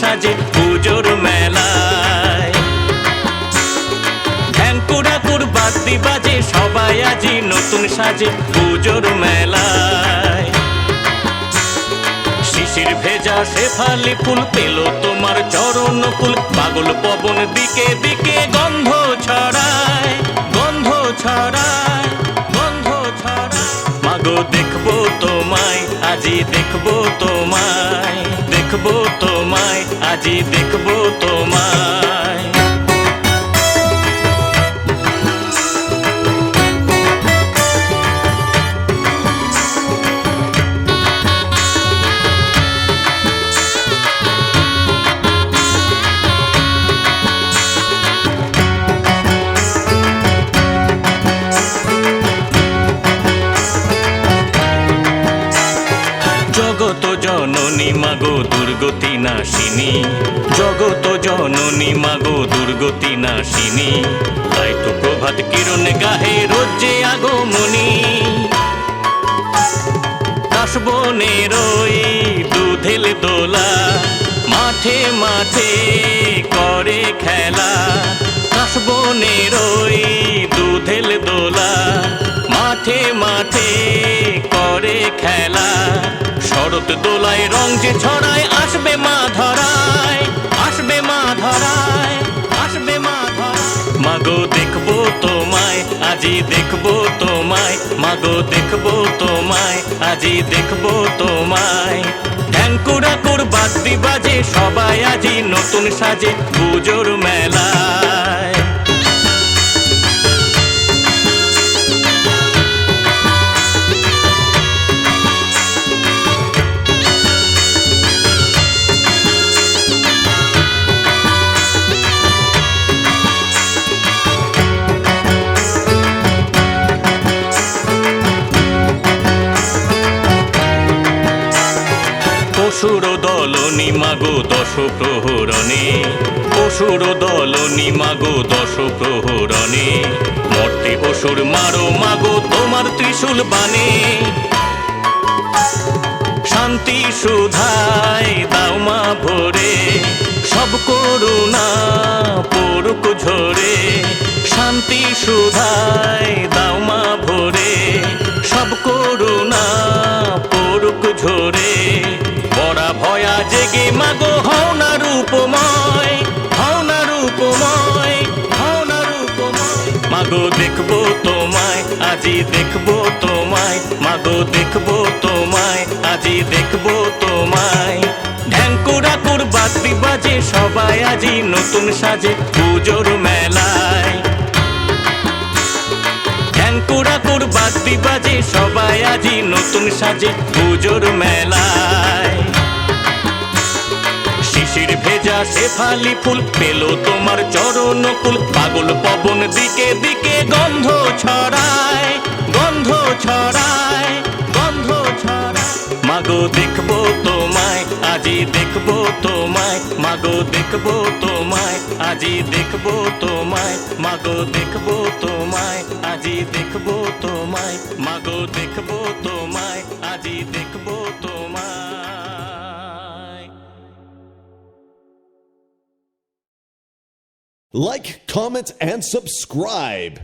সাজে পুজোর মেলায়। ঢ্যাঙ্কুড়াকুর বাদ্যি বাজে সবাই আজি নতুন সাজে পুজোর মেলায়। শিশির ভেজা শেফালি ফুল পেল তোমার চরণ কুল, পাগল পবন দিকে দিকে গন্ধ ছড়ায়, গন্ধ ছড়ায়, গন্ধ ছড়ায়। মাগো দেখবো তোমায় আজি দেখবো তোমায়, দেখবো তোমায় আজি দেখবো তোমায়। জগত জননী মাগো দুর্গতি নাশিনী, জগত জননী মাগো দুর্গতি নাশিনী। তাই তো প্রভাত কিরণ গাহে রোজ যে আগমনী। কাশবনের ওই দুধেল দোলা মাঠে মাঠে করে খেলা। কাশবনের ওই দুধেল দোলা মাঠে মাঠে করে খেলা। শরৎ দোলায় রং যে ছড়ায় আসবে মা ধরায়, আসবে মা ধরায়, আসবে মা ধরায়। মাগো দেখবো তোমায় আজি দেখবো তোমায়, মাগো দেখবো তোমায় আজি দেখবো তোমায়। ঢ্যাঙ্কুড়াকুর বাদ্যি বাজে সবাই আজি নতুন সাজে পুজোর মেলায়। অসুর দলনি মাগো দশ প্রহরণে, অসুর দলনি মাগো দশ প্রহরণে। মর্তে অসুর মারো মাগো তোমার ত্রিশূল বানে। শান্তি সুধায় দাও মা ভরে, সব করুণা পড়ুক ঝরে। শান্তি সুধায় দাও মা ভরে, সব করুণা পড়ুক ঝরে। বড়া ভয়া জেগে মাগো হও না রূপময়, হও না রূপময়, হও না রূপময়। মাগো দেখবো তোমায় আজি দেখবো তোমায়, মাগো দেখবো তোমায় আজি দেখবো তোমায়। ঢ্যাঙ্কুড়াকুর বাদ্যি বাজে সবাই আজি নতুন সাজে পুজোর মেলায়। ঢ্যাঙ্কুড়াকুর বাদ্যি বাজে সবাই আজি নতুন সাজে পুজোর মেলায়। শিশির ভেজা শেফালি ফুল পেল তোমার চরণ কুল, পাগল পবন দিকে দিকে গন্ধ ছড়ায়, গন্ধ ছড়ায়, গন্ধ ছড়ায়। মাগো দেখবো তোমায় আজি দেখবো তোমায়, মাগো দেখবো তোমায় আজি দেখবো তোমায়, মাগো দেখবো তোমায় আজি দেখবো তোমায়, মাগো দেখবো তোমায় আজি দেখবো তোমায়। Like, comment, and subscribe.